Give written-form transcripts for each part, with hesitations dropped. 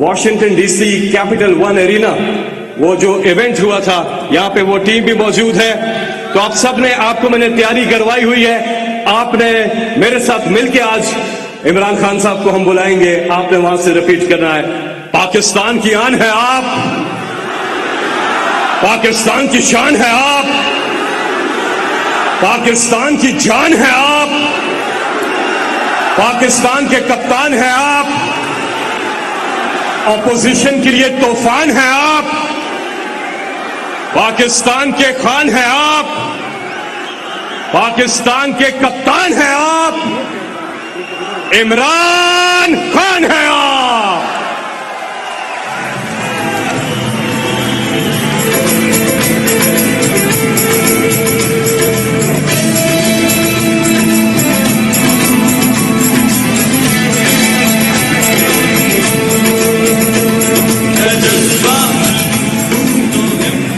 Washington DC capital one arena, वो जो event हुआ था, यहाँ पे वो टीम भी मौजूद है। तो आप सब ने, आपको मैंने तैयारी करवाई हुई है, आपने मेरे साथ मिलके आज इमरान खान साहब को हम बुलाएंगे, आपने वहां से रिपीट करना है, पाकिस्तान की आन है आप, पाकिस्तान की शान है आप, पाकिस्तान की जान है आप, पाकिस्तान के कप्तान हैं आप, ऑपोजिशन के लिए तूफान हैं आप, पाकिस्तान के खान हैं आप, पाकिस्तान के कप्तान हैं आप, इमरान खान हैं आप।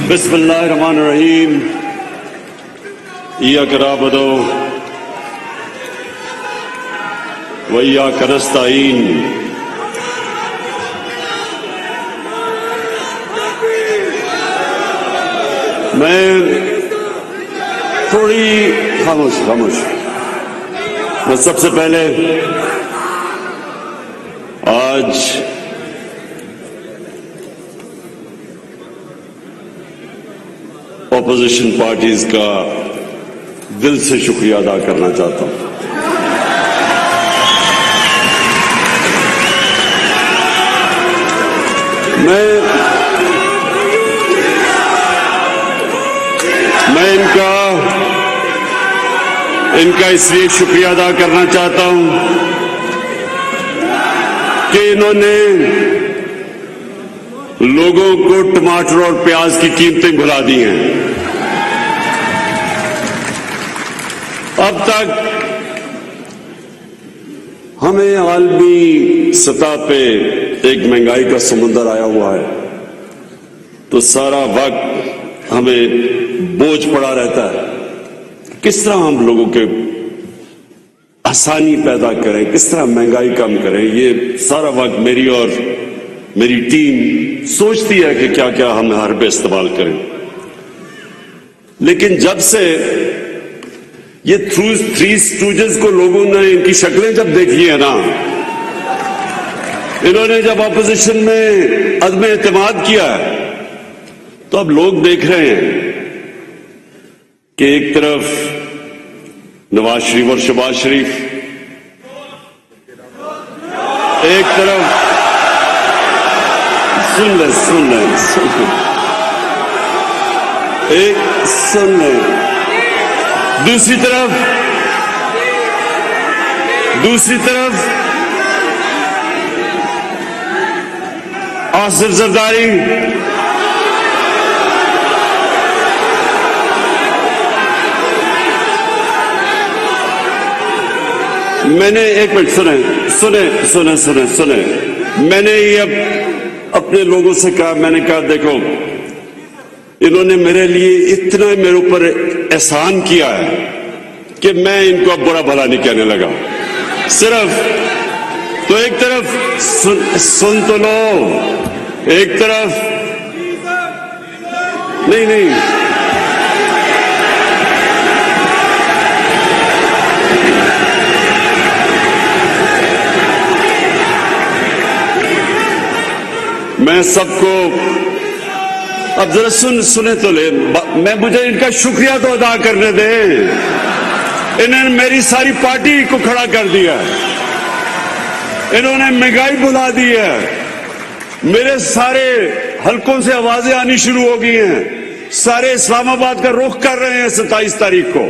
बिस्मिल्लाहिर्रहमानिर्रहीम। इय्याक नअबुदु व इय्याक नस्तईन। मैं थोड़ी खामोश। मैं सबसे पहले आज ऑपोजिशन पार्टीज का दिल से शुक्रिया अदा करना चाहता हूं। मैं इनका इसलिए शुक्रिया अदा करना चाहता हूं कि इन्होंने लोगों को टमाटर और प्याज की कीमतें भुला दी हैं। अब तक हमें आलमी सतह पे एक महंगाई का समुंदर आया हुआ है, तो सारा वक्त हमें बोझ पड़ा रहता है, किस तरह हम लोगों के आसानी पैदा करें, किस तरह महंगाई कम करें। ये सारा वक्त मेरी और मेरी टीम सोचती है कि क्या क्या हम हर पे इस्तेमाल करें। लेकिन जब से ये थ्री स्टूजेस को लोगों ने, इनकी शक्लें जब देखी है ना, इन्होंने जब अपोजिशन में अदम एतमाद किया है, तो अब लोग देख रहे हैं कि एक तरफ नवाज शरीफ और शहबाज शरीफ, एक तरफ सुन ले, दूसरी तरफ आसिफ जरदारी, मैंने एक मिनट सुने, मैंने ये अपने लोगों से कहा, मैंने कहा देखो, इन्होंने मेरे लिए इतना मेरे ऊपर एहसान किया है कि मैं इनको अब बुरा भला नहीं कहने लगा। सिर्फ तो एक तरफ सुन तो लो, एक तरफ नहीं, मैं सबको अब जरा सुने तो ले, मुझे इनका शुक्रिया तो अदा करने दे। इन्होंने मेरी सारी पार्टी को खड़ा कर दिया, इन्होंने महंगाई बुला दी है, मेरे सारे हलकों से आवाजें आनी शुरू हो गई हैं, सारे इस्लामाबाद का रुख कर रहे हैं 27 तारीख को।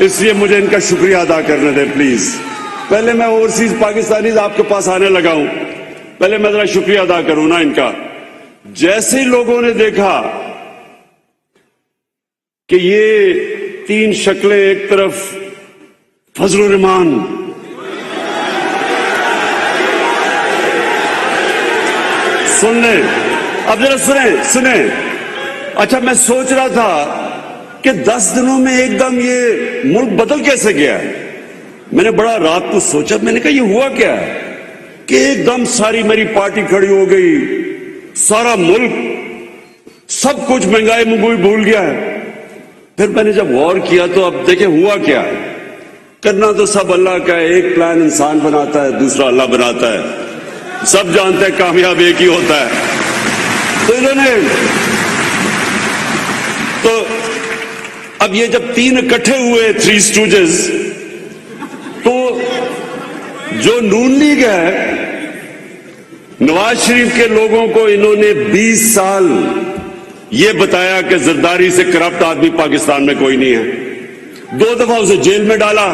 इसलिए मुझे इनका शुक्रिया अदा करने दे प्लीज। पहले मैं ओवरसीज पाकिस्तानी आपके पास आने लगा हूं, पहले मैं जरा शुक्रिया अदा करूं ना इनका। जैसे ही लोगों ने देखा कि ये तीन शक्लें, एक तरफ फजलुर रहमान, सुन ले, अब जरा सुने। अच्छा, मैं सोच रहा था कि 10 दिनों में एकदम ये मुल्क बदल कैसे गया है। मैंने बड़ा रात को सोचा, मैंने कहा ये हुआ क्या है, کہ ایک دم ساری میری پارٹی کھڑی ہو گئی, سارا ملک سب کچھ مہنگائی منگوئی بھول گیا ہے. پھر میں نے جب غور کیا تو اب دیکھیں ہوا کیا ہے. کرنا تو سب اللہ کا ہے, ایک پلان انسان بناتا ہے, دوسرا اللہ بناتا ہے. سب جانتے ہیں کامیاب ایک ہی ہوتا ہے. تو انہوں نے تو اب یہ جب تین اکٹھے ہوئے تھری اسٹوجز, تو جو نون لیگ ہے, نواز شریف کے لوگوں کو انہوں نے 20 سال یہ بتایا کہ زرداری سے کرپٹ آدمی پاکستان میں کوئی نہیں ہے. 2 دفعہ اسے جیل میں ڈالا.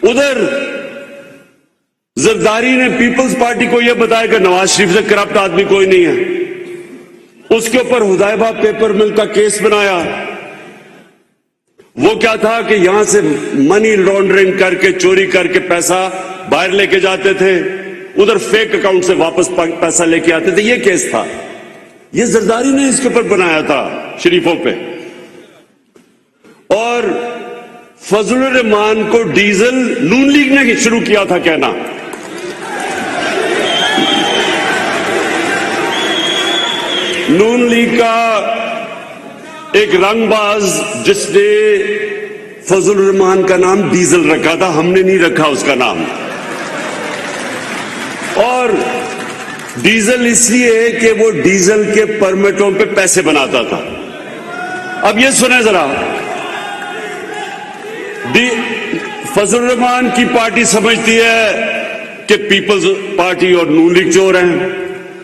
ادھر زرداری نے پیپلز پارٹی کو یہ بتایا کہ نواز شریف سے کرپٹ آدمی کوئی نہیں ہے. اس کے اوپر حدائبہ پیپر مل کا کیس بنایا. وہ کیا تھا کہ یہاں سے منی لانڈرنگ کر کے, چوری کر کے پیسہ باہر لے کے جاتے تھے, ادھر فیک اکاؤنٹ سے واپس پیسہ لے کے آتے تھے. یہ کیس تھا, یہ زرداری نے اس کے اوپر بنایا تھا شریفوں پہ. اور فضل الرحمان کو ڈیزل نون لیگ نے شروع کیا تھا کہنا. نون لیگ کا ایک رنگ باز جس نے فضل الرحمان کا نام ڈیزل رکھا تھا, ہم نے نہیں رکھا اس کا نام. اور ڈیزل اس لیے کہ وہ ڈیزل کے پرمٹوں پہ پیسے بناتا تھا. اب یہ سنیں ذرا, فضل الرحمان کی پارٹی سمجھتی ہے کہ پیپلز پارٹی اور نون لیگ چور ہیں.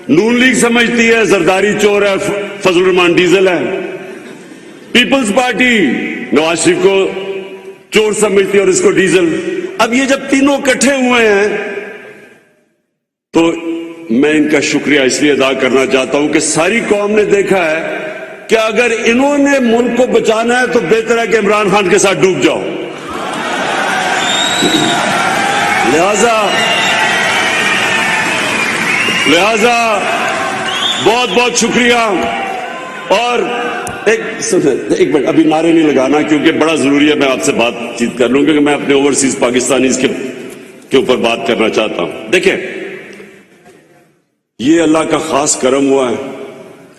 نون لیگ سمجھتی ہے زرداری چور ہے, فضل الرحمان ڈیزل ہے. پیپلز پارٹی نواز شریف کو چور سمجھتی ہے اور اس کو ڈیزل. اب یہ جب تینوں اکٹھے ہوئے ہیں تو میں ان کا شکریہ اس لیے ادا کرنا چاہتا ہوں کہ ساری قوم نے دیکھا ہے کہ اگر انہوں نے ملک کو بچانا ہے تو بہتر ہے کہ عمران خان کے ساتھ ڈوب جاؤ. لہذا بہت بہت شکریہ. اور ایک منٹ, ابھی نعرے نہیں لگانا کیونکہ بڑا ضروری ہے, میں آپ سے بات چیت کر لوں کیونکہ میں اپنے اوورسیز پاکستانیز کے اوپر بات کرنا چاہتا ہوں. دیکھیں, یہ اللہ کا خاص کرم ہوا ہے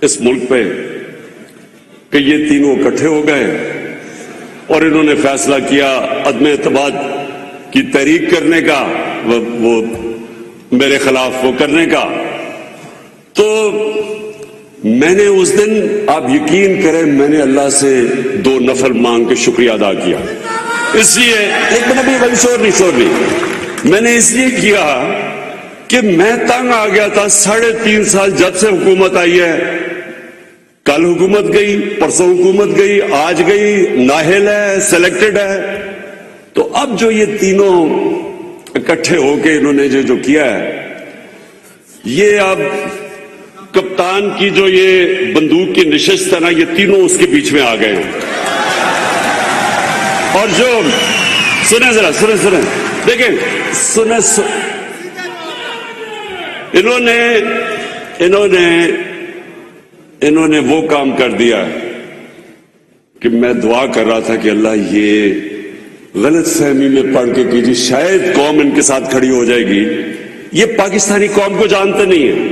اس ملک پہ کہ یہ تینوں اکٹھے ہو گئے اور انہوں نے فیصلہ کیا عدم اعتماد کی تحریک کرنے کا, وہ میرے خلاف وہ کرنے کا. تو میں نے اس دن, آپ یقین کریں, میں نے اللہ سے 2 نفل مانگ کے شکریہ ادا کیا. اس لیے ایک منٹ, شور نہیں, میں نے اس لیے کیا کہ میں تنگ آ گیا تھا. 3.5 سال جب سے حکومت آئی ہے, کل حکومت گئی, پرسوں حکومت گئی, آج گئی, نااہل ہے, سلیکٹڈ ہے. تو اب جو یہ تینوں اکٹھے ہو کے انہوں نے جو کیا ہے, یہ اب کپتان کی جو یہ بندوق کی نشست ہے نا, یہ تینوں اس کے بیچ میں آ گئے ہیں. اور جو سنیں ذرا, سنیں دیکھیں, انہوں نے وہ کام کر دیا کہ میں دعا کر رہا تھا کہ اللہ یہ غلط فہمی میں پڑھ کے کیجیے, شاید قوم ان کے ساتھ کھڑی ہو جائے گی. یہ پاکستانی قوم کو جانتے نہیں ہیں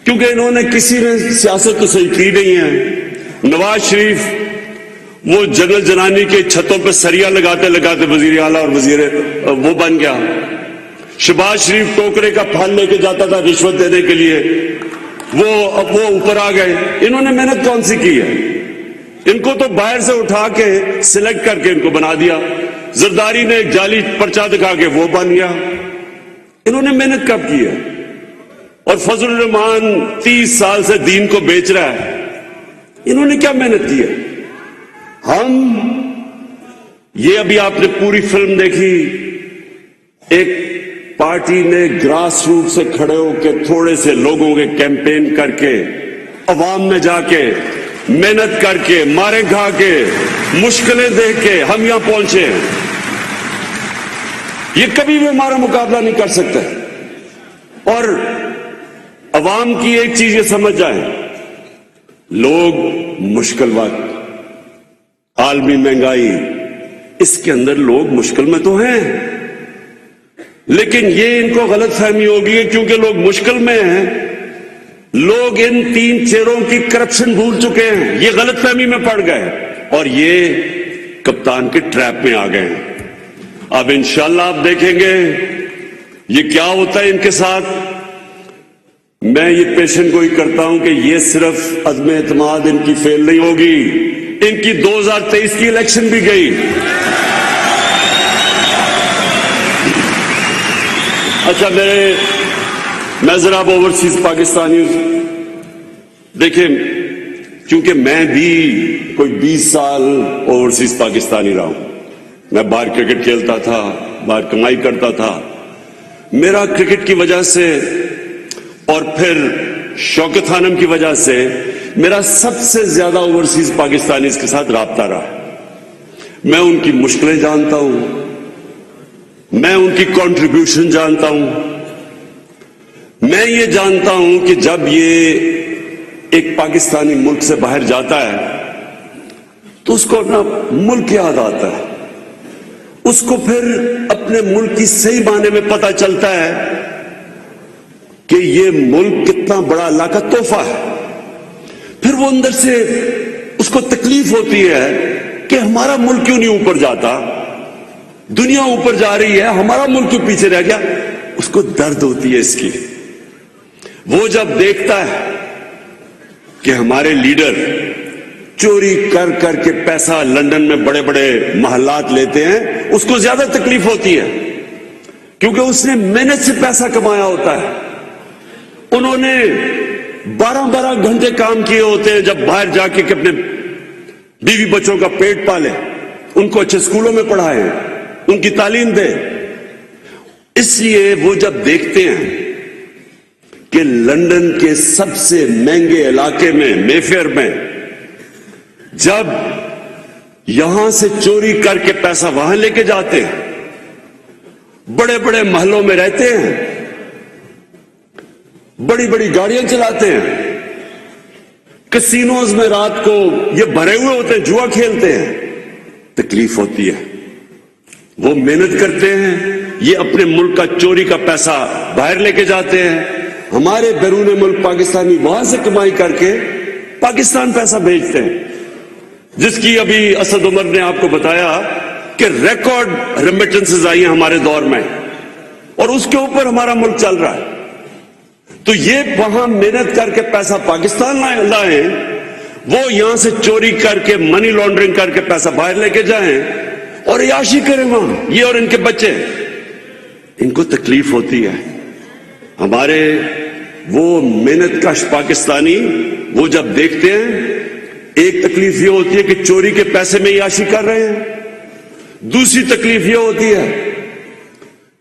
کیونکہ انہوں نے کسی نے سیاست تو صحیح کی نہیں ہے. نواز شریف وہ جنرل جنانی کے چھتوں پہ سریا لگاتے لگاتے وزیر اعلیٰ اور وزیر وہ بن گیا. شہباز شریف ٹوکرے کا پھل لے کے جاتا تھا رشوت دینے کے لیے, وہ اوپر آ گئے. انہوں نے محنت کون سی کی ہے؟ ان کو تو باہر سے اٹھا کے سلیکٹ کر کے ان کو بنا دیا. زرداری نے ایک جعلی پرچہ دکھا کے وہ بن گیا. انہوں نے محنت کب کی ہے؟ اور فضل الرحمان 30 سال سے دین کو بیچ رہا ہے, انہوں نے کیا محنت کی ہے؟ ہم یہ ابھی آپ نے پوری فلم دیکھی, ایک پارٹی نے گراس روٹ سے کھڑے ہو کے تھوڑے سے لوگوں کے کیمپین کر کے عوام میں جا کے محنت کر کے مارے کھا کے مشکلیں دیکھ کے ہم یہاں پہنچے. یہ کبھی بھی ہمارا مقابلہ نہیں کر سکتے. اور عوام کی ایک چیز یہ سمجھ جائیں, لوگ مشکل وقت, عالمی مہنگائی, اس کے اندر لوگ مشکل میں تو ہیں. لیکن یہ ان کو غلط فہمی ہوگی ہے کیونکہ لوگ مشکل میں ہیں، لوگ ان 3 چہروں کی کرپشن بھول چکے ہیں، یہ غلط فہمی میں پڑ گئے اور یہ کپتان کے ٹریپ میں آ گئے ہیں۔ اب انشاءاللہ آپ دیکھیں گے یہ کیا ہوتا ہے ان کے ساتھ۔ میں یہ پیشن گوئی کرتا ہوں کہ یہ صرف عدم اعتماد ان کی فیل نہیں ہوگی، ان کی 2023 کی الیکشن بھی گئی۔ اچھا میں ذرا اب اوورسیز پاکستانی دیکھیں، کیونکہ میں بھی کوئی 20 سال اوورسیز پاکستانی رہا ہوں، میں باہر کرکٹ کھیلتا تھا، باہر کمائی کرتا تھا۔ میرا کرکٹ کی وجہ سے اور پھر شوکت خانم کی وجہ سے میرا سب سے زیادہ اوورسیز پاکستانیز کے ساتھ رابطہ رہا۔ میں ان کی مشکلیں جانتا ہوں، میں ان کی کنٹریبیوشن جانتا ہوں، میں یہ جانتا ہوں کہ جب یہ ایک پاکستانی ملک سے باہر جاتا ہے تو اس کو اپنا ملک یاد آتا ہے، اس کو پھر اپنے ملک کی صحیح معنی میں پتہ چلتا ہے کہ یہ ملک کتنا بڑا اللہ کا تحفہ ہے۔ پھر وہ اندر سے اس کو تکلیف ہوتی ہے کہ ہمارا ملک کیوں نہیں اوپر جاتا، دنیا اوپر جا رہی ہے، ہمارا ملک کیوں پیچھے رہ گیا، اس کو درد ہوتی ہے اس کی۔ وہ جب دیکھتا ہے کہ ہمارے لیڈر چوری کر کر کے پیسہ لندن میں بڑے بڑے محلات لیتے ہیں، اس کو زیادہ تکلیف ہوتی ہے کیونکہ اس نے محنت سے پیسہ کمایا ہوتا ہے۔ انہوں نے 12 گھنٹے کام کیے ہوتے ہیں جب باہر جا کے اپنے بیوی بچوں کا پیٹ پالے، ان کو اچھے اسکولوں میں پڑھائے، ان کی تعلیم دے۔ اس لیے وہ جب دیکھتے ہیں کہ لندن کے سب سے مہنگے علاقے میں، مے فیئر میں، جب یہاں سے چوری کر کے پیسہ وہاں لے کے جاتے ہیں، بڑے بڑے محلوں میں رہتے ہیں، بڑی بڑی گاڑیاں چلاتے ہیں، کسینوز میں رات کو یہ بھرے ہوئے ہوتے ہیں، جوا کھیلتے ہیں، تکلیف ہوتی ہے۔ وہ محنت کرتے ہیں، یہ اپنے ملک کا چوری کا پیسہ باہر لے کے جاتے ہیں، ہمارے بیرون ملک پاکستانی وہاں سے کمائی کر کے پاکستان پیسہ بھیجتے ہیں، جس کی ابھی اسد عمر نے آپ کو بتایا کہ ریکارڈ ریمیٹنسز آئی ہیں ہمارے دور میں، اور اس کے اوپر ہمارا ملک چل رہا ہے۔ تو یہ وہاں محنت کر کے پیسہ پاکستان لائیں، وہ یہاں سے چوری کر کے منی لانڈرنگ کر کے پیسہ باہر لے کے جائیں اور عیاشی کریں وہاں، یہ اور ان کے بچے، ان کو تکلیف ہوتی ہے۔ ہمارے وہ محنت کش پاکستانی وہ جب دیکھتے ہیں، ایک تکلیف یہ ہوتی ہے کہ چوری کے پیسے میں عیاشی کر رہے ہیں، دوسری تکلیف یہ ہوتی ہے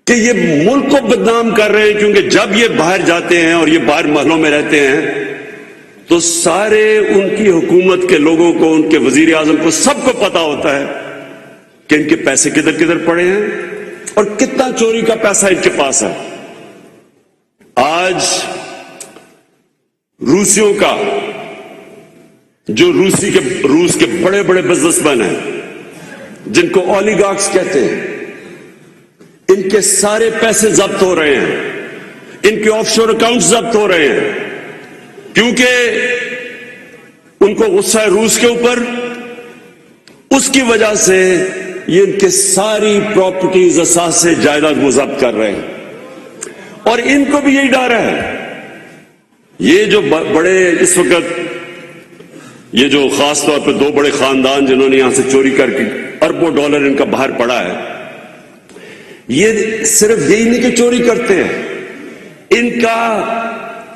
کہ یہ ملک کو بدنام کر رہے ہیں، کیونکہ جب یہ باہر جاتے ہیں اور یہ باہر محلوں میں رہتے ہیں تو سارے ان کی حکومت کے لوگوں کو، ان کے وزیر اعظم کو، سب کو پتا ہوتا ہے کہ ان کے پیسے کدھر کدھر پڑے ہیں اور کتنا چوری کا پیسہ ان کے پاس ہے۔ آج روسیوں کا جو روس کے بڑے بڑے بزنس مین ہیں، جن کو اولیگارکس کہتے ہیں، ان کے سارے پیسے ضبط ہو رہے ہیں، ان کے آف شور اکاؤنٹ ضبط ہو رہے ہیں، کیونکہ ان کو غصہ ہے روس کے اوپر، اس کی وجہ سے یہ ان کے ساری پراپرٹیز، اثاثے، جائیداد وہ ضبط کر رہے ہیں، اور ان کو بھی یہی ڈر ہے۔ یہ جو بڑے اس وقت، یہ جو خاص طور پہ 2 بڑے خاندان جنہوں نے یہاں سے چوری کر کے اربوں ڈالر ان کا باہر پڑا ہے، یہ صرف یہی نہیں کہ چوری کرتے ہیں، ان کا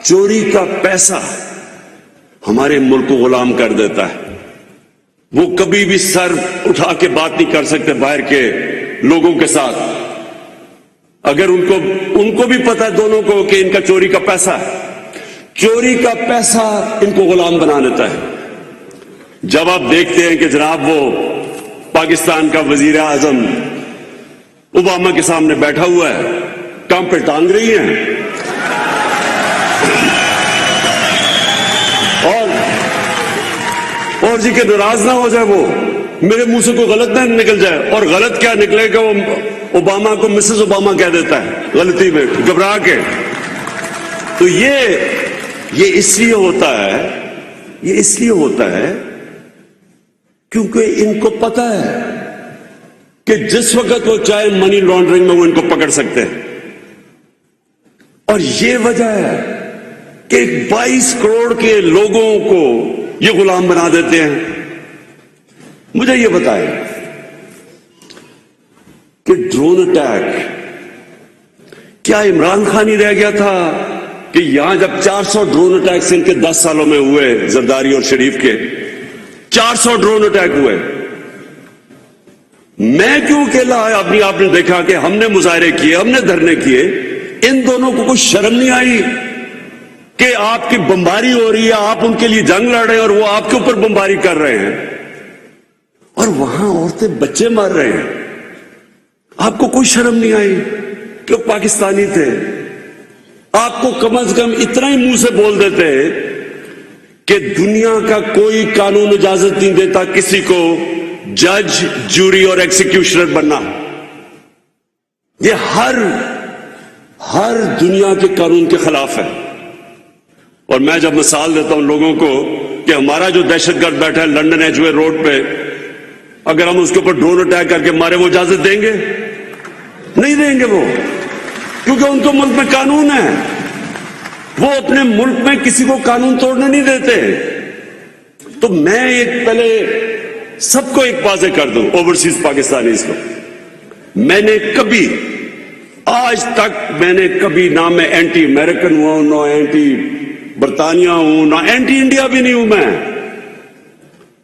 چوری کا پیسہ ہمارے ملک کو غلام کر دیتا ہے۔ وہ کبھی بھی سر اٹھا کے بات نہیں کر سکتے باہر کے لوگوں کے ساتھ، اگر ان کو بھی پتا ہے دونوں کو کہ ان کا چوری کا پیسہ ہے، چوری کا پیسہ ان کو غلام بنا دیتا ہے۔ جب آپ دیکھتے ہیں کہ جناب وہ پاکستان کا وزیر اعظم اوباما کے سامنے بیٹھا ہوا ہے، کام پہ ٹانگ رہی ہیں، اور جی کہ ناراض نہ ہو جائے، وہ میرے منہ سے کوئی غلط نہ نکل جائے، اور غلط کیا نکلے گا، وہ ओबामा को मिसेस ओबामा कह देता है गलती में, घबरा के। तो ये इसलिए होता है क्योंकि इनको पता है कि जिस वक्त वो चाहे मनी लॉन्ड्रिंग में वो इनको पकड़ सकते हैं। और ये वजह है कि 22 करोड़ के लोगों को ये गुलाम बना देते हैं। मुझे ये बताएं कि ड्रोन अटैक, क्या इमरान खान ही रह गया था कि यहां जब 400 ड्रोन अटैक्स इनके 10 सालों में हुए, जरदारी और शरीफ के 400 ड्रोन अटैक हुए, मैं क्यों अकेला आया? आपने देखा कि हमने मुजाहरे किए, हमने धरने किए, इन दोनों को कुछ शर्म नहीं आई कि आपकी बमबारी हो रही है, आप उनके लिए जंग लड़ रहे हैं और वो आपके ऊपर बमबारी कर रहे हैं, और वहां औरतें बच्चे मार रहे हैं। आपको कोई शर्म नहीं आई कि वो पाकिस्तानी थे? आपको कम से कम इतना ही मुंह से बोल देते कि दुनिया का कोई कानून इजाजत नहीं देता किसी को जज, जूरी और एग्जीक्यूशनर बनना। ये हर दुनिया के कानून के खिलाफ है। और मैं जब मिसाल देता हूं लोगों को कि हमारा जो दहशतगर्द बैठा है लंदन एजवे रोड पे, अगर हम उसके ऊपर ड्रोन अटैक करके मारे, वो इजाजत देंगे? नहीं देंगे वो, क्योंकि उनके मुल्क में कानून है। वो अपने मुल्क में किसी को कानून तोड़ने नहीं देते। तो मैं पहले सबको एक वाज़ेह कर दूं, ओवरसीज पाकिस्तानीज को, आज तक मैंने कभी ना मैं एंटी अमेरिकन हुआ हूं, ना एंटी बरतानिया हूं, ना एंटी इंडिया भी नहीं हूं मैं।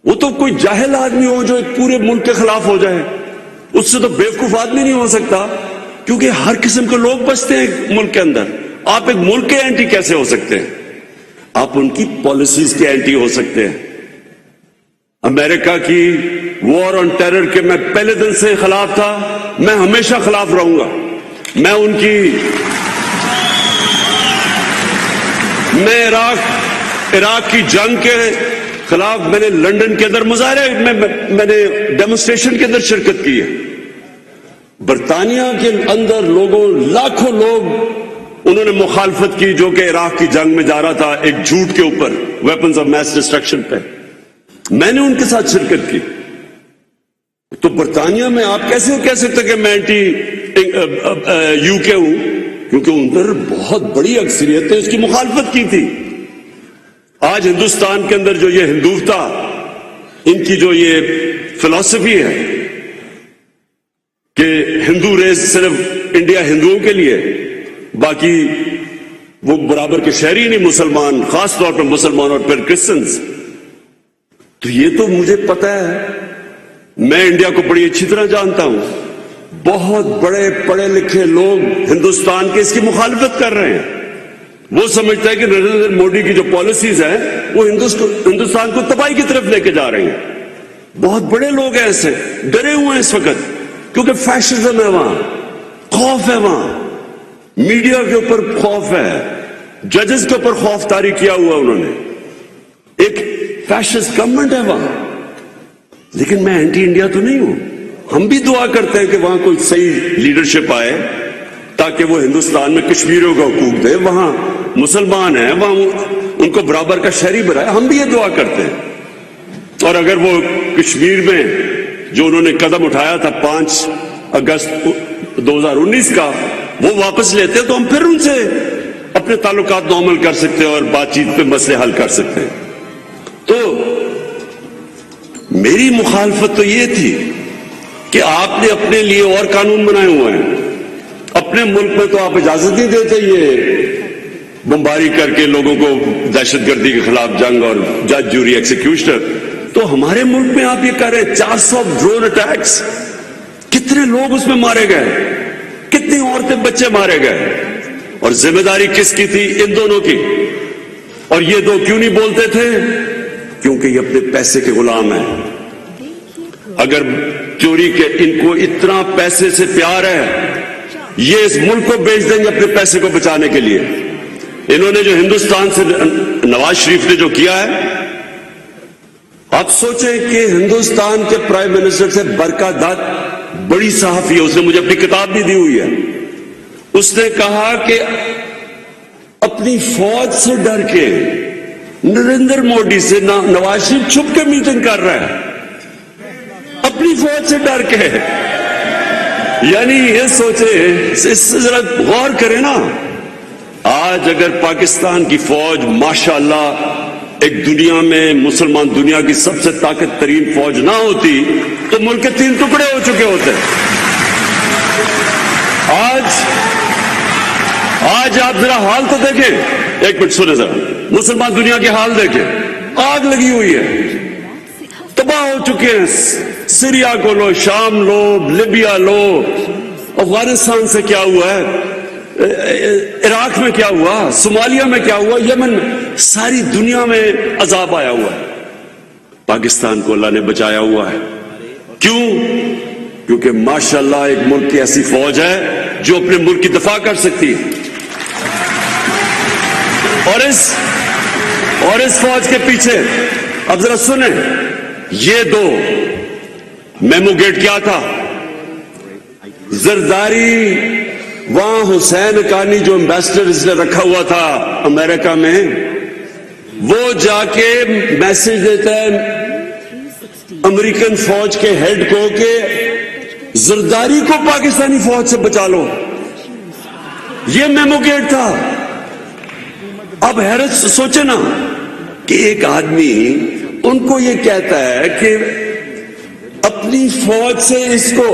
वो तो कोई जाहिल आदमी हो जो एक पूरे मुल्क के खिलाफ हो जाए, उससे तो बेवकूफ आदमी नहीं हो सकता, क्योंकि हर किस्म के लोग बसते हैं मुल्क के अंदर। आप एक मुल्क के एंटी कैसे हो सकते हैं? आप उनकी पॉलिसीज के एंटी हो सकते हैं। अमेरिका की वॉर ऑन टेरर के मैं पहले दिन से खिलाफ था, मैं हमेशा खिलाफ रहूंगा। मैं इराक की जंग के खिलाफ मैंने लंदन के अंदर मुजाहरे मैंने डेमोन्स्ट्रेशन के अंदर शिरकत की है। बरतानिया के अंदर लाखों लोग उन्होंने मुखालफत की, जो कि इराक की जंग में जा रहा था एक झूठ के ऊपर, वेपन्स ऑफ मैस डिस्ट्रक्शन पे। मैंने उनके साथ शिरकत की। तो बरतानिया में आप कैसे कह सकते कि मैं एंटी यूके हूं, क्योंकि उधर बहुत बड़ी अक्सरियत ने इसकी मुखालफत की थी। आज हिंदुस्तान के अंदर जो ये हिंदुत्वता, इनकी जो ये फिलॉसफी है कि हिंदू रेस सिर्फ इंडिया हिंदुओं के लिए, बाकी वो बराबर के शहरी नहीं, मुसलमान, खास तौर पर मुसलमान और फिर क्रिश्चियंस। तो ये तो मुझे पता है, मैं इंडिया को बड़ी अच्छी तरह जानता हूं। बहुत बड़े पढ़े लिखे लोग हिंदुस्तान के इसकी मुखालफत कर रहे हैं। वो समझता है कि नरेंद्र मोदी की जो पॉलिसीज हैं वो हिंदुस्तान को तबाही की तरफ लेके जा रही हैं। बहुत बड़े लोग हैं ऐसे, डरे हुए हैं इस वक्त, क्योंकि फैशिज्म है वहां, खौफ है वहां, मीडिया के ऊपर खौफ है, जजेस के ऊपर खौफ तारी किया हुआ उन्होंने, एक फैशिस्ट गवर्नमेंट है वहां। लेकिन मैं एंटी इंडिया तो नहीं हूं। हम भी दुआ करते हैं कि वहां कोई सही लीडरशिप आए ताकि वो हिंदुस्तान में कश्मीरियों को हकूक दे, वहां मुसलमान हैं, वहां उनको बराबर का शहरी बनाए। हम भी ये दुआ करते हैं। और अगर वो कश्मीर में जो उन्होंने कदम उठाया था 5 अगस्त 2019 का, वो वापस लेते तो हम फिर उनसे अपने ताल्लुकात नॉर्मल कर सकते हैं और बातचीत पे मसले हल कर सकते हैं। तो मेरी मुखालफत तो ये थी कि आपने अपने लिए और कानून बनाए हुए हैं। अपने मुल्क में तो आप इजाजत नहीं देते ये बमबारी करके लोगों को दहशतगर्दी के खिलाफ जंग और जज, जूरी, एग्जीक्यूशनर। तो हमारे मुल्क में आप ये कह रहे हैं 400 ड्रोन अटैक्स, कितने लोग उसमें मारे गए, कितनी औरतें बच्चे मारे गए, और जिम्मेदारी किसकी थी? इन दोनों की। और ये दो क्यों नहीं बोलते थे? क्योंकि ये अपने पैसे के गुलाम हैं। अगर चोरी के इनको इतना पैसे से प्यार है, ये इस मुल्क को बेच देंगे अपने पैसे को बचाने के लिए। इन्होंने जो हिंदुस्तान से नवाज शरीफ ने जो किया है, आप सोचें कि हिंदुस्तान के प्राइम मिनिस्टर से बड़ी सहाफी है, उसने मुझे अपनी किताब भी दी हुई है। उसने कहा कि अपनी फौज से डर के नरेंद्र मोदी से नवाज शरीफ छुप के मीटिंग कर रहा है, अपनी फौज से डर के। यानी ये सोचे, इससे जरा गौर करें ना, आज अगर पाकिस्तान की फौज माशाअल्लाह एक दुनिया में मुसलमान दुनिया की सबसे ताकत तरीन फौज ना होती तो मुल्क के 3 टुकड़े हो चुके होते। आज आप जरा हाल तो देखें, एक मिनट सुने जरा, मुसलमान दुनिया के हाल देखें, आग लगी हुई है, तबाह हो चुके हैं। सीरिया को लो, शाम लो, लिबिया लो, अफगानिस्तान से क्या हुआ है, इराक में क्या हुआ, सोमालिया में क्या हुआ, यमन में, सारी दुनिया में अजाब आया हुआ है। पाकिस्तान को अल्लाह ने बचाया हुआ है। क्यों? क्योंकि माशाअल्लाह एक मुल्क की ऐसी फौज है जो अपने मुल्क की दफा कर सकती है। और इस फौज के पीछे अब जरा सुने, ये 2 मेमो गेट क्या था? जरदारी वहां हुसैन हक्कानी जो एम्बेसडर इसने रखा हुआ था अमेरिका में, वो जाके मैसेज देता है अमेरिकन फौज के हेड को कि जरदारी को पाकिस्तानी फौज से बचा लो। ये मेमो गेट था। अब हैरत सोचे ना कि एक आदमी उनको ये कहता है कि अपनी फौज से, इसको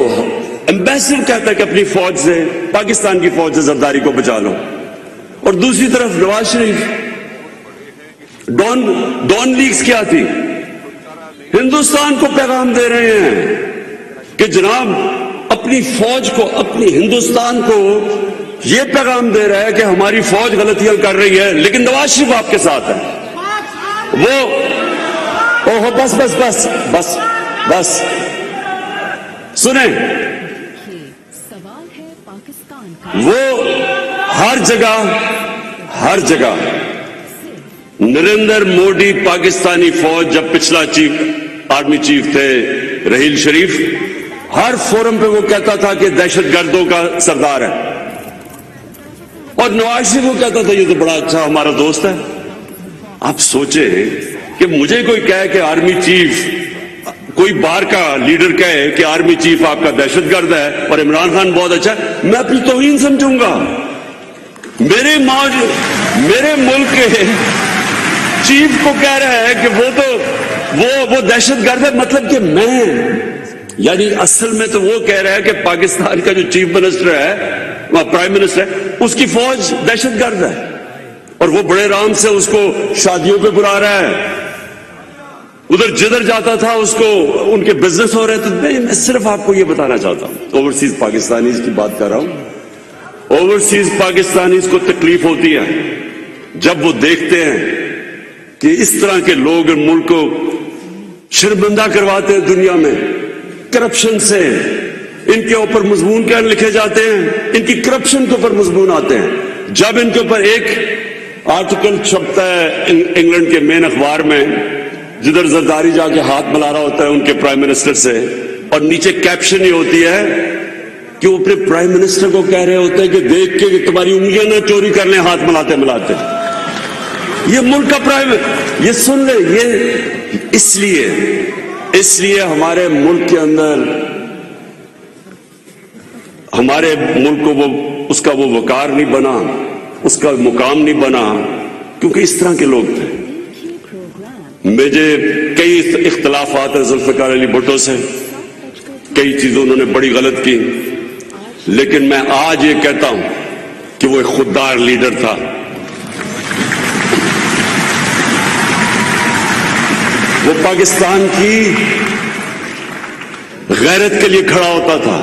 एम्बेसडर कहता है कि अपनी फौज से, पाकिस्तान की फौज से जरदारी को बचा लो, और दूसरी तरफ नवाज शरीफ, डॉन लीग्स क्या थी, हिंदुस्तान को पैगाम दे रहे हैं कि जनाब अपनी फौज को, अपनी हिंदुस्तान को यह पैगाम दे रहा है कि हमारी फौज गलतियां कर रही है लेकिन नवाज शरीफ आपके साथ है। ओहो बस बस बस बस बस सुने, सवाल है पाकिस्तान का। वो हर जगह नरेंद्र मोदी पाकिस्तानी फौज, जब पिछला आर्मी चीफ थे रहील शरीफ, हर फोरम पे वो कहता था कि दहशतगर्दों का सरदार है, और नवाज शरीफ को कहता था ये तो बड़ा अच्छा हमारा दोस्त है। आप सोचे कि मुझे कोई कहे कि आर्मी चीफ, कोई बाहर का लीडर कहे कि आर्मी चीफ आपका दहशतगर्द है और इमरान खान बहुत अच्छा है, मैं अपनी तौहीन समझूंगा। मेरे मुल्क के चीफ को कह रहा है कि वो दहशतगर्द है, मतलब कि मैं, यानी असल में तो वो कह रहा है कि पाकिस्तान का जो चीफ मिनिस्टर है, प्राइम मिनिस्टर है, उसकी फौज दहशतगर्द है, और वो बड़े आराम से उसको शादियों पे बुला रहा है, उधर जिधर जाता था उसको उनके बिजनेस हो रहे थे। मैं सिर्फ आपको ये बताना चाहता हूं, ओवरसीज पाकिस्तानीज की बात कर रहा हूं। ओवरसीज पाकिस्तानीज को तकलीफ होती है जब वो देखते हैं कि इस तरह के लोग मुल्क को शर्मिंदा करवाते हैं दुनिया में करप्शन से। इनके ऊपर मजमून क्या लिखे जाते हैं, इनकी करप्शन के ऊपर मजमून आते हैं। जब इनके ऊपर एक आर्टिकल छपता है इंग्लैंड के मेन अखबार में, जिधर जरदारी जाके हाथ मिला रहा होता है उनके प्राइम मिनिस्टर से, और नीचे कैप्शन ही होती है कि वो अपने प्राइम मिनिस्टर को कह रहे होते हैं कि देख के कि तुम्हारी उंगलियां ना चोरी कर लें हाथ मिलाते मिलाते। ये मुल्क का प्राइम, ये सुन ले, ये इसलिए हमारे मुल्क के अंदर, हमारे मुल्क को उसका वो वकार नहीं बना, उसका मुकाम नहीं बना, क्योंकि इस तरह के लोग थे। मुझे कई इख्तलाफात है जुल्फिकार अली भुट्टो से, कई चीजों उन्होंने बड़ी गलत की, लेकिन मैं आज ये कहता हूं कि वो एक खुददार लीडर था। वो पाकिस्तान की गैरत के लिए खड़ा होता था।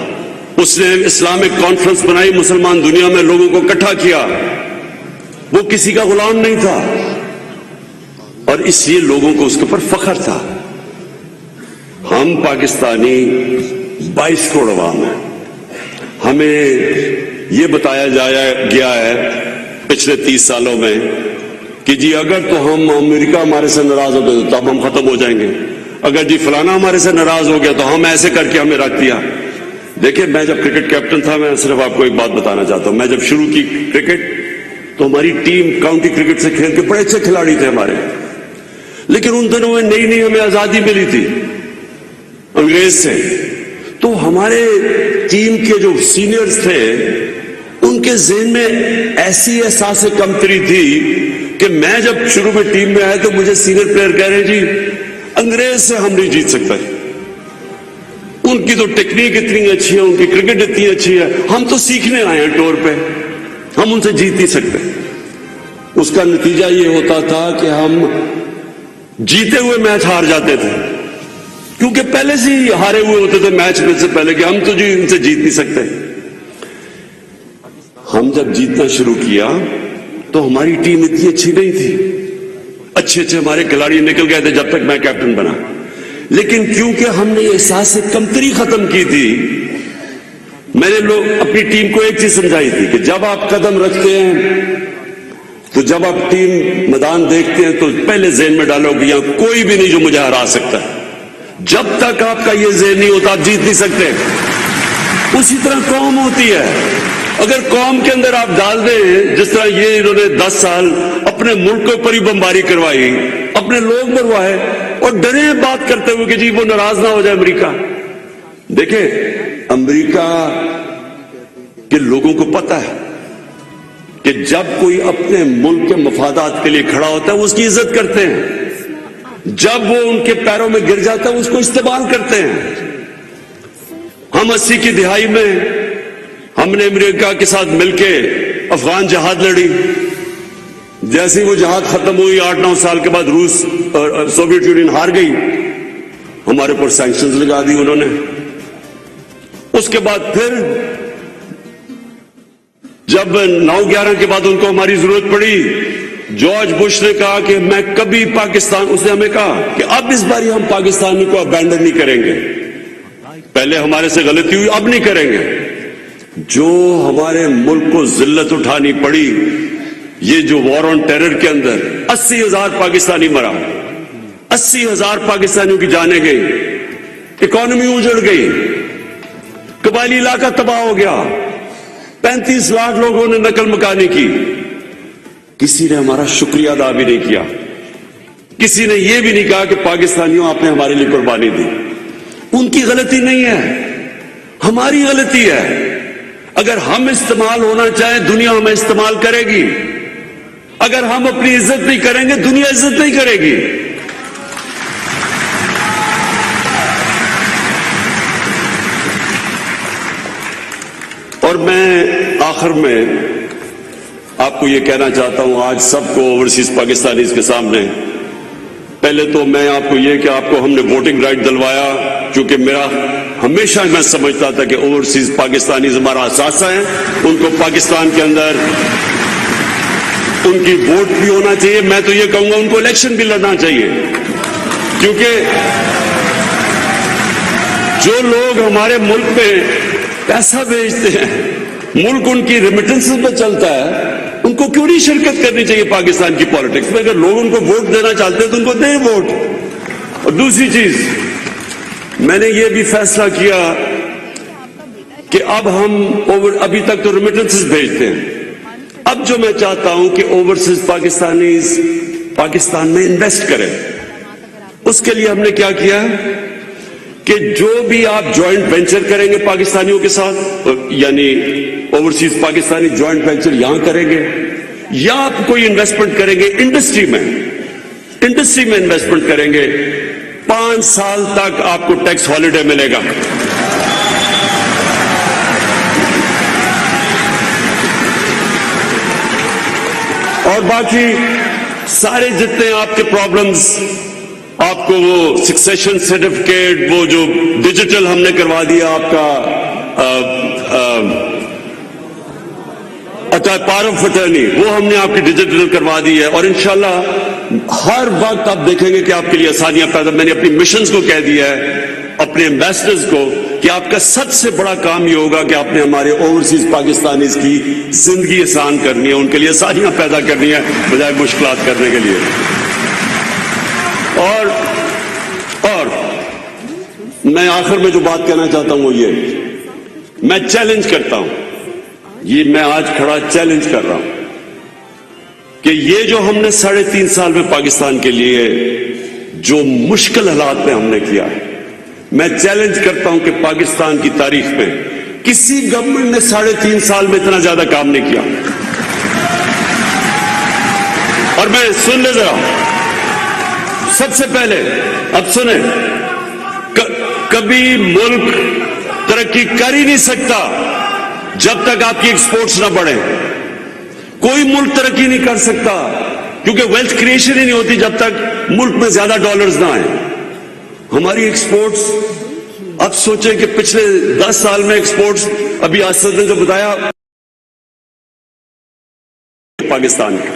उसने इस्लामिक कॉन्फ्रेंस बनाई, मुसलमान दुनिया में लोगों को इकट्ठा किया। वो किसी का गुलाम नहीं था, और इसलिए लोगों को उसके ऊपर फख्र था। हम पाकिस्तानी 22 करोड़ अवाम हैं। हमें ये बताया गया है पिछले 30 सालों में कि जी अगर तो हम अमेरिका हमारे से नाराज हो गए तो अब हम खत्म हो जाएंगे, अगर जी फलाना हमारे से नाराज हो गया तो हम ऐसे करके हमें रख दिया। देखिए, मैं जब क्रिकेट कैप्टन था, मैं सिर्फ आपको एक बात बताना चाहता हूं। मैं जब शुरू की क्रिकेट तो हमारी टीम काउंटी क्रिकेट से खेल के बड़े अच्छे खिलाड़ी थे हमारे, लेकिन उन दिनों में नई नई हमें आजादी मिली थी अंग्रेज से। तो हमारे टीम के जो सीनियर्स थे उनके ज़हन में ऐसी एहसास कमतरी थी कि मैं जब शुरू में टीम में आया तो मुझे सीनियर प्लेयर कह रहे, जी अंग्रेज से हम नहीं जीत सकते, उनकी तो टेक्निक इतनी अच्छी है, उनकी क्रिकेट इतनी अच्छी है, हम तो सीखने आए हैं टूर पे, हम उनसे जीत नहीं सकते। उसका नतीजा ये होता था कि हम जीते हुए मैच हार जाते थे, क्योंकि पहले से ही हारे हुए होते थे मैच में से पहले कि हम तो जी इनसे जीत नहीं सकते। हम जब जीतना शुरू किया तो हमारी टीम इतनी अच्छी नहीं थी, अच्छे अच्छे हमारे खिलाड़ी निकल गए थे जब तक मैं कैप्टन बना, लेकिन क्योंकि हमने एहसास से कमतरी खत्म की थी, मैंने अपनी टीम को एक चीज समझाई थी कि जब आप कदम रखते हैं तो जब आप टीम मैदान देखते हैं तो पहले ज़हन में डालो कि यहां कोई भी नहीं जो मुझे हरा सकता है। जब तक आपका ये ज़हन नहीं होता आप जीत नहीं सकते। उसी तरह कौम होती है, अगर कौम के अंदर आप डाल दें, जिस तरह ये इन्होंने 10 साल अपने मुल्क के ऊपर ही बमबारी करवाई, अपने लोग मरवाए और डरे बात करते हुए कि जी वो नाराज ना हो जाए अमेरिका। देखें, अमेरिका के लोगों को पता है कि जब कोई अपने मुल्क के मफादात के लिए खड़ा होता है वो उसकी इज्जत करते हैं, जब वो उनके पैरों में गिर जाता है उसको इस्तेमाल करते हैं। हम 80 की दिहाई में हमने अमेरिका के साथ मिलके अफगान जहाद लड़ी, जैसे ही वो जहाद खत्म हुई 8-9 साल के बाद रूस और सोवियत यूनियन हार गई, हमारे ऊपर सैंक्शंस लगा दी उन्होंने। उसके बाद फिर जब 9/11 के बाद उनको हमारी जरूरत पड़ी, जॉर्ज बुश ने कहा कि मैं कभी पाकिस्तान, उसने हमें कहा कि अब इस बार हम पाकिस्तान को अबैंडन नहीं करेंगे, पहले हमारे से गलती हुई अब नहीं करेंगे। जो हमारे मुल्क को जिल्लत उठानी पड़ी, ये जो वॉर ऑन टेरर के अंदर 80,000 पाकिस्तानी मरा, 80,000 पाकिस्तानियों की जानें गई, इकॉनमी उजड़ गई, कबायली इलाका तबाह हो गया, 35 लाख लोगों ने नकल मकानी की। किसी ने हमारा शुक्रिया अदा भी नहीं किया, किसी ने यह भी नहीं कहा कि पाकिस्तानियों आपने हमारे लिए कुर्बानी दी। उनकी गलती नहीं है, हमारी गलती है। अगर हम इस्तेमाल होना चाहें दुनिया हमें इस्तेमाल करेगी, अगर हम अपनी इज्जत नहीं करेंगे दुनिया इज्जत नहीं करेगी। और मैं आखिर में आपको यह कहना चाहता हूं आज सबको, ओवरसीज पाकिस्तानीज के सामने, पहले तो मैं आपको यह कि आपको हमने वोटिंग राइट दिलवाया, क्योंकि मेरा हमेशा मैं समझता था कि ओवरसीज पाकिस्तानीज हमारा असासा है, उनको पाकिस्तान के अंदर उनकी वोट भी होना चाहिए। मैं तो ये कहूंगा उनको इलेक्शन भी लड़ना चाहिए, क्योंकि जो लोग हमारे मुल्क में पैसा भेजते हैं, मुल्क उनकी रेमिटेंसेस पे चलता है, उनको क्यों नहीं शिरकत करनी चाहिए पाकिस्तान की पॉलिटिक्स में? अगर लोग उनको वोट देना चाहते हैं तो उनको दें वोट। और दूसरी चीज, मैंने ये भी फैसला किया कि अब हम अभी तक तो रेमिटेंसेस भेजते हैं, अब जो मैं चाहता हूं कि ओवरसीज पाकिस्तानीज पाकिस्तान में इन्वेस्ट करें। उसके लिए हमने क्या किया कि जो भी आप ज्वाइंट वेंचर करेंगे पाकिस्तानियों के साथ, यानी ओवरसीज पाकिस्तानी ज्वाइंट वेंचर यहां करेंगे, या आप कोई इन्वेस्टमेंट करेंगे इंडस्ट्री में इन्वेस्टमेंट करेंगे, 5 साल तक आपको टैक्स हॉलिडे मिलेगा। और बाकी सारे जितने आपके प्रॉब्लम्स, आपको वो सक्सेशन सर्टिफिकेट, वो जो डिजिटल हमने करवा दिया आपका पावर ऑफ अटर्नी, वो हमने आपकी डिजिटल करवा दी है। और इंशाल्लाह हर वक्त आप देखेंगे कि आपके लिए आसानियां पैदा। मैंने अपनी मिशंस को कह दिया है, अपने एम्बेसडर्स को, कि आपका सबसे बड़ा काम ये होगा कि आपने हमारे ओवरसीज पाकिस्तानीज की जिंदगी आसान करनी है, उनके लिए आसानियां पैदा करनी है बजाय मुश्किलात करने के लिए। और मैं आखिर में जो बात कहना चाहता हूं वो ये मैं चैलेंज करता हूं, ये मैं आज खड़ा चैलेंज कर रहा हूं कि ये जो हमने 3.5 साल में पाकिस्तान के लिए जो मुश्किल हालात में हमने किया है, मैं चैलेंज करता हूं कि पाकिस्तान की तारीख में किसी गवर्नमेंट ने 3.5 साल में इतना ज्यादा काम नहीं किया। और मैं सुन ले जरा, सबसे पहले अब सुने, कभी मुल्क तरक्की कर ही नहीं सकता जब तक आपकी एक्सपोर्ट्स ना बढ़े। कोई मुल्क तरक्की नहीं कर सकता क्योंकि वेल्थ क्रिएशन ही नहीं होती जब तक मुल्क में ज्यादा डॉलर्स ना आए। हमारी एक्सपोर्ट्स, अब सोचें कि पिछले 10 साल में एक्सपोर्ट्स, अभी आसद ने जो बताया पाकिस्तान का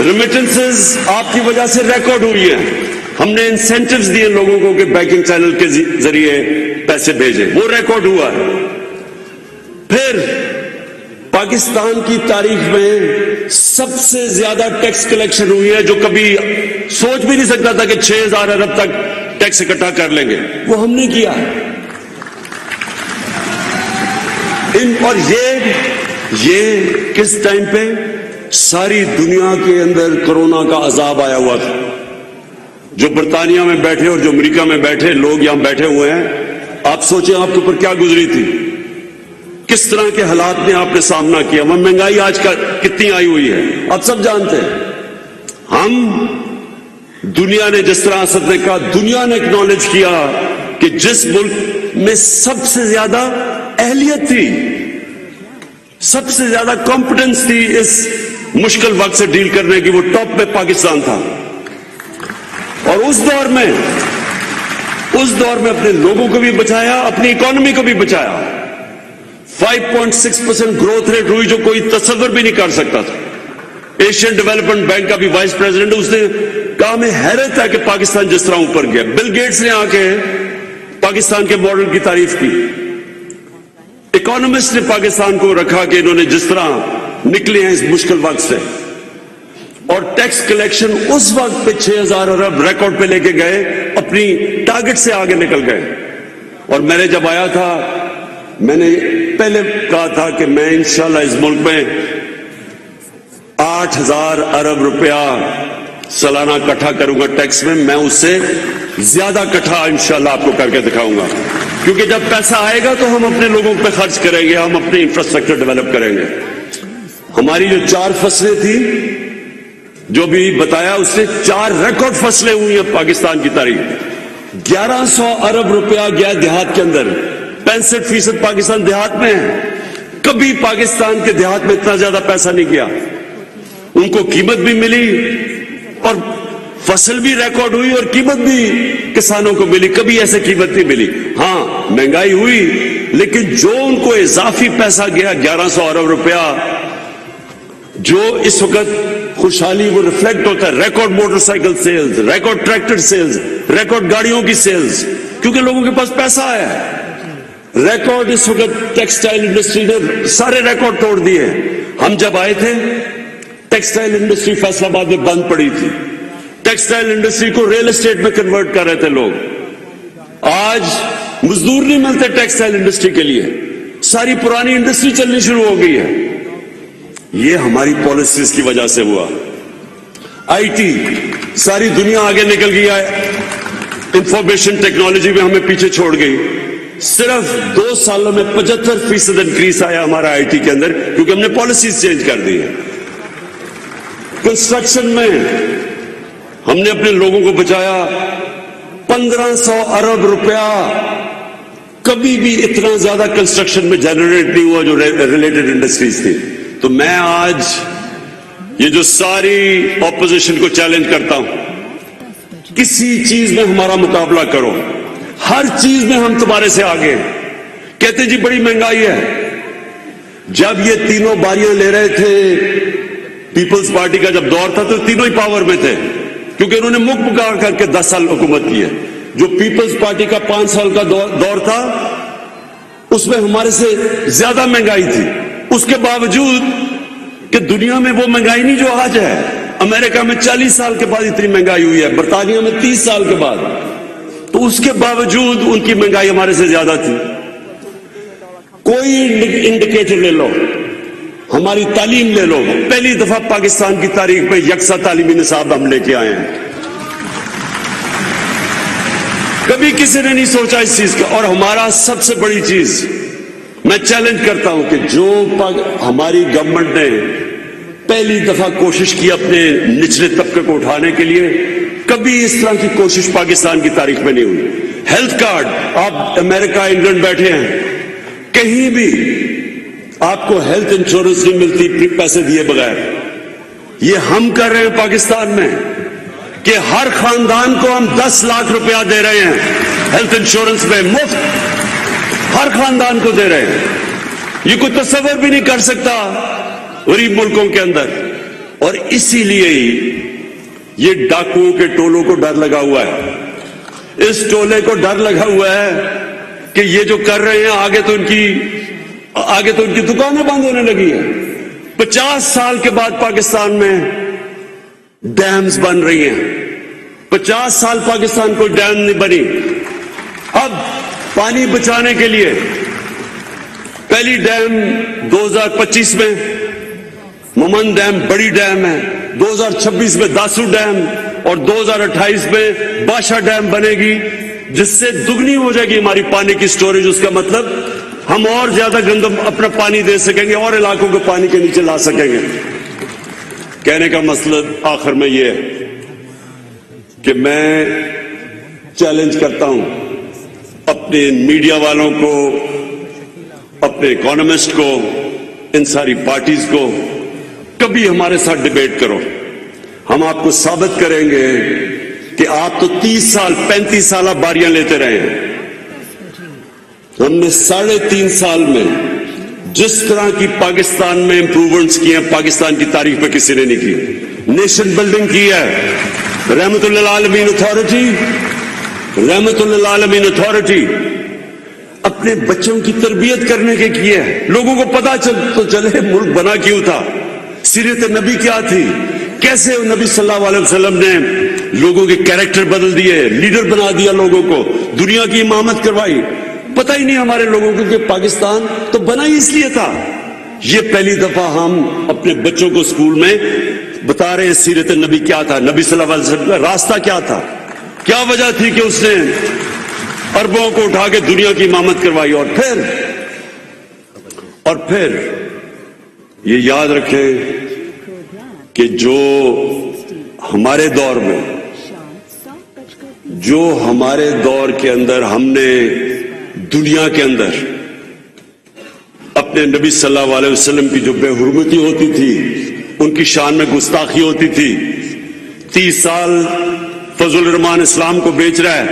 रेमिटेंसेस आपकी वजह से रिकॉर्ड हुई है। हमने इंसेंटिव्स दिए लोगों को कि बैंकिंग चैनल के जरिए पैसे भेजे, वो रिकॉर्ड हुआ है। फिर पाकिस्तान की तारीख में सबसे ज्यादा टैक्स कलेक्शन हुई है, जो कभी सोच भी नहीं सकता था कि 6,000 अरब तक टैक्स इकट्ठा कर लेंगे, वो हमने किया है। और ये किस टाइम पे? सारी दुनिया के अंदर कोरोना का अजाब आया हुआ था। जो बर्तानिया में बैठे और जो अमेरिका में बैठे लोग यहां बैठे हुए हैं, आप सोचें आपके ऊपर क्या गुजरी थी, किस तरह के हालात में आपने सामना किया। वह महंगाई आज का कितनी आई हुई है आप सब जानते हैं। हम दुनिया ने, जिस तरह असद ने कहा, दुनिया ने एक्नॉलेज किया कि जिस मुल्क में सबसे ज्यादा अहलियत थी, सबसे ज्यादा कॉम्पिटेंस थी इस मुश्किल वक्त से डील करने की, वो टॉप में पाकिस्तान था। और उस दौर में अपने लोगों को भी बचाया, अपनी इकोनॉमी को भी बचाया। 5.6% ग्रोथ रेट हुई, जो कोई तसव्वुर भी नहीं कर सकता था। एशियन डेवलपमेंट बैंक का भी वाइस प्रेसिडेंट, उसने कहा हमें हैरत है कि पाकिस्तान जिस तरह ऊपर गया। बिल गेट्स ने आके पाकिस्तान के मॉडल की तारीफ की। इकोनॉमिस्ट ने पाकिस्तान को रखा कि इन्होंने जिस तरह निकले हैं इस मुश्किल वक्त से। और टैक्स कलेक्शन उस वक्त पे 6,000 अरब रिकॉर्ड पे लेके गए, अपनी टारगेट से आगे निकल गए। और मैंने जब आया था, मैंने पहले कहा था कि मैं इंशाल्लाह इस मुल्क में 8,000 अरब रुपया सालाना इकट्ठा करूंगा टैक्स में। मैं उससे ज्यादा इकट्ठा इंशाल्लाह आपको करके दिखाऊंगा, क्योंकि जब पैसा आएगा तो हम अपने लोगों पे खर्च करेंगे, हम अपने इंफ्रास्ट्रक्चर डेवलप करेंगे। हमारी जो 4 फसलें थी, जो भी बताया, उससे 4 रिकॉर्ड फसलें हुई हैं पाकिस्तान की तारीख में। 1100 अरब रुपया गया देहात के अंदर। 65% पाकिस्तान देहात में है। कभी पाकिस्तान के देहात में इतना ज्यादा पैसा नहीं गया। उनको कीमत भी मिली और फसल भी रिकॉर्ड हुई और कीमत भी किसानों को मिली। कभी ऐसे कीमत नहीं मिली। हाँ, महंगाई हुई, लेकिन जो उनको इजाफी पैसा गया 1100 अरब रुपया, जो इस वक्त खुशहाली वो रिफ्लेक्ट होता है। Record motorcycle sales, record tractor sales, record गाड़ियों की सेल्स, क्योंकि लोगों के पास पैसा है। रिकॉर्ड इस वक्त टेक्सटाइल इंडस्ट्री ने सारे रिकॉर्ड तोड़ दिए। हम जब आए थे, टेक्सटाइल इंडस्ट्री फैसलाबाद में बंद पड़ी थी। टेक्सटाइल इंडस्ट्री को रियल एस्टेट में कन्वर्ट कर रहे थे लोग। आज मजदूर नहीं मिलते टेक्सटाइल इंडस्ट्री के लिए। सारी पुरानी इंडस्ट्री चलनी शुरू हो गई है। ये हमारी पॉलिसीज की वजह से हुआ। आईटी, सारी दुनिया आगे निकल गई है, इंफॉर्मेशन टेक्नोलॉजी में हमें पीछे छोड़ गई। सिर्फ 2 सालों में 75% इंक्रीज आया हमारा आईटी के अंदर, क्योंकि हमने पॉलिसीज चेंज कर दी है। कंस्ट्रक्शन में हमने अपने लोगों को बचाया। 1500 अरब रुपया कभी भी इतना ज्यादा कंस्ट्रक्शन में जनरेट नहीं हुआ जो रिलेटेड इंडस्ट्रीज थी। तो मैं आज ये जो सारी ऑपोजिशन को चैलेंज करता हूं, किसी चीज में हमारा मुकाबला करो, हर चीज में हम तुम्हारे से आगे। कहते जी बड़ी महंगाई है। जब ये तीनों बारियां ले रहे थे, पीपल्स पार्टी का जब दौर था, तो तीनों ही पावर में थे, क्योंकि उन्होंने मुख पुकार करके 10 साल हुकूमत की है। जो पीपल्स पार्टी का 5 साल का दौर था, उसमें हमारे से ज्यादा महंगाई थी। उसके बावजूद कि दुनिया में वो महंगाई नहीं जो आज है। अमेरिका में 40 साल के बाद इतनी महंगाई हुई है, बर्तानिया में 30 साल के बाद, तो उसके बावजूद उनकी महंगाई हमारे से ज्यादा थी। कोई इंडिकेटर ले लो, हमारी तालीम ले लो, पहली दफा पाकिस्तान की तारीख में यकसा तालीमी निसाब हम लेके आए हैं। कभी किसी ने नहीं सोचा इस चीज का। और हमारा सबसे बड़ी चीज, मैं चैलेंज करता हूं कि जो हमारी गवर्नमेंट ने पहली दफा कोशिश की अपने निचले तबके को उठाने के लिए, कभी इस तरह की कोशिश पाकिस्तान की तारीख में नहीं हुई। हेल्थ कार्ड, आप अमेरिका इंग्लैंड बैठे हैं, कहीं भी आपको हेल्थ इंश्योरेंस नहीं मिलती पैसे दिए बगैर। ये हम कर रहे हैं पाकिस्तान में कि हर खानदान को हम 10 लाख रुपया दे रहे हैं हेल्थ इंश्योरेंस में, मुफ्त हर खानदान को दे रहे हैं। ये कोई तस्वर भी नहीं कर सकता गरीब मुल्कों के अंदर। और इसीलिए ही ये डाकुओं के टोलों को डर लगा हुआ है। इस टोले को डर लगा हुआ है कि ये जो कर रहे हैं आगे तो उनकी दुकानें बंद होने लगी है। 50 साल के बाद पाकिस्तान में डैम्स बन रही हैं। 50 साल पाकिस्तान कोई डैम नहीं बनी। अब पानी बचाने के लिए पहली डैम 2025 में ममन डैम बड़ी डैम है, 2026 में दासू डैम और 2028 में बादशाह डैम बनेगी, जिससे दुगनी हो जाएगी हमारी पानी की स्टोरेज। उसका मतलब हम और ज्यादा गंदम अपना पानी दे सकेंगे और इलाकों को पानी के नीचे ला सकेंगे। कहने का मतलब आखिर में यह है कि मैं चैलेंज करता हूं अपने मीडिया वालों को, अपने इकोनॉमिस्ट को, इन सारी पार्टीज को, कभी हमारे साथ डिबेट करो। हम आपको साबित करेंगे कि आप तो 30 साल 35 साल बारियां लेते रहे हैं। हमने 3.5 साल में जिस तरह की पाकिस्तान में इंप्रूवमेंट्स किए हैं, पाकिस्तान की तारीख में किसी ने नहीं की। नेशन बिल्डिंग की है, रहमतुल्लिल आलमीन अथॉरिटी अपने बच्चों की तरबियत करने के किए है। लोगों को पता चले मुल्क बना क्यों था, सीरत नबी क्या थी, कैसे नबी सल्लल्लाहु अलैहि वसल्लम ने लोगों के कैरेक्टर बदल दिए, लीडर बना दिया, लोगों को दुनिया की इमामत करवाई। पता ही नहीं हमारे लोगों को कि पाकिस्तान तो बना ही इसलिए था। ये पहली दफा हम अपने बच्चों को स्कूल में बता रहे हैं सीरत नबी क्या था, नबी सल्लल्लाहु अलैहि वसल्लम का रास्ता क्या था, क्या वजह थी कि उसने अरबों को उठा के दुनिया की इमामत करवाई। और फिर ये याद रखें कि जो हमारे दौर के अंदर हमने दुनिया के अंदर अपने नबी सल्लल्लाहु अलैहि वसल्लम की जो बेहुरमती होती थी, उनकी शान में गुस्ताखी होती थी। 30 साल फजल रहमान इस्लाम को बेच रहा है।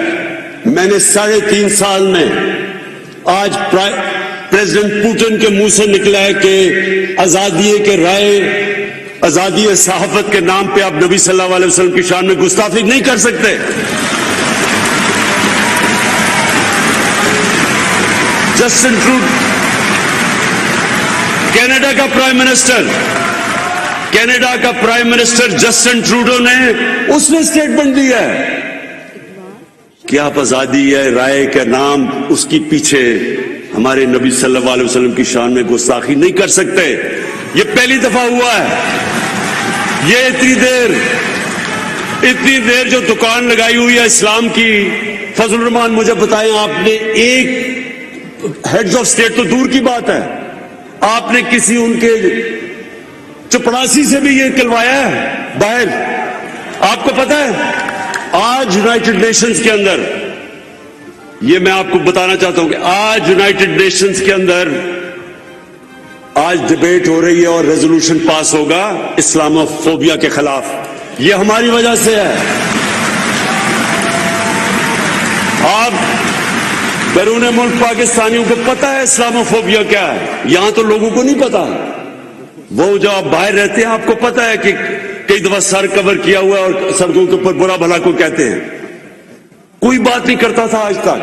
मैंने 3.5 साल में आज प्रेसिडेंट पुतिन के मुंह से निकला है कि आजादी के राय, आजादी सहाफत के नाम पे आप नबी सल्लल्लाहु अलैहि वसल्लम की शान में गुस्ताखी नहीं कर सकते। जस्टिन ट्रूडो, कनाडा का प्राइम मिनिस्टर जस्टिन ट्रूडो ने उसने स्टेटमेंट दिया है कि आप आजादी है राय के नाम उसकी पीछे हमारे नबी सल्लल्लाहु अलैहि वसल्लम की शान में गुस्ताखी नहीं कर सकते। ये पहली दफा हुआ है। ये इतनी देर जो दुकान लगाई हुई है इस्लाम की, फजल रहमान मुझे बताएं, आपने एक हेड्स ऑफ स्टेट तो दूर की बात है, आपने किसी उनके चपड़ासी से भी ये निकलवाया है बाहर? आपको पता है आज यूनाइटेड नेशंस के अंदर, ये मैं आपको बताना चाहता हूं कि आज यूनाइटेड नेशंस के अंदर आज डिबेट हो रही है और रेजोल्यूशन पास होगा इस्लामोफोबिया के खिलाफ। ये हमारी वजह से है। आप बैरून मुल्क पाकिस्तानियों को पता है इस्लामोफोबिया क्या है, यहां तो लोगों को नहीं पता। वो जो आप बाहर रहते हैं आपको पता है कि कई दफा सर कवर किया हुआ है और सड़कों के ऊपर बुरा भला को कहते हैं। कोई बात नहीं करता था आज तक।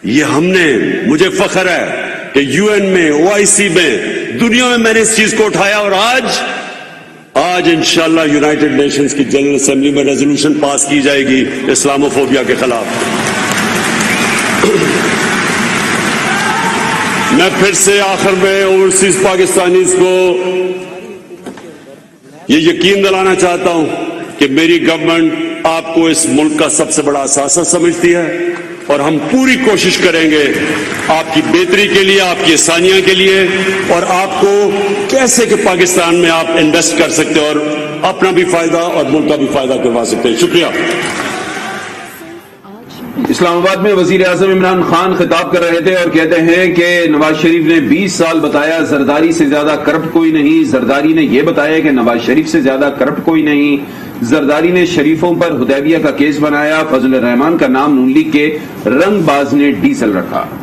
ये हमने, मुझे फख्र है कि यूएन में, ओआईसी में, दुनिया में मैंने इस चीज को उठाया और आज इंशाअल्लाह यूनाइटेड नेशंस की जनरल असेंबली में रेजोल्यूशन पास की जाएगी इस्लामोफोबिया के खिलाफ। मैं फिर से आखिर में ओवरसीज पाकिस्तानीज को ये यकीन दिलाना चाहता हूं कि मेरी गवर्नमेंट आपको इस मुल्क का सबसे बड़ा असासा समझती है और हम पूरी कोशिश करेंगे आपकी बेहतरी के लिए, आपकी आसानियां के लिए, और आपको कैसे कि पाकिस्तान में आप इन्वेस्ट कर सकते हो और अपना भी फायदा और मुल्क का भी फायदा करवा सकते हैं। शुक्रिया। इस्लामाबाद में वजीर आजम इमरान खान खिताब कर रहे थे और कहते हैं कि नवाज शरीफ ने 20 साल बताया जरदारी से ज्यादा करप्ट कोई नहीं। जरदारी ने यह बताया कि नवाज शरीफ से ज्यादा करप्ट कोई नहीं। जरदारी ने शरीफों पर हुदैबिया का केस बनाया। फजल रहमान का नाम नून लीग के रंगबाज ने डीजल रखा।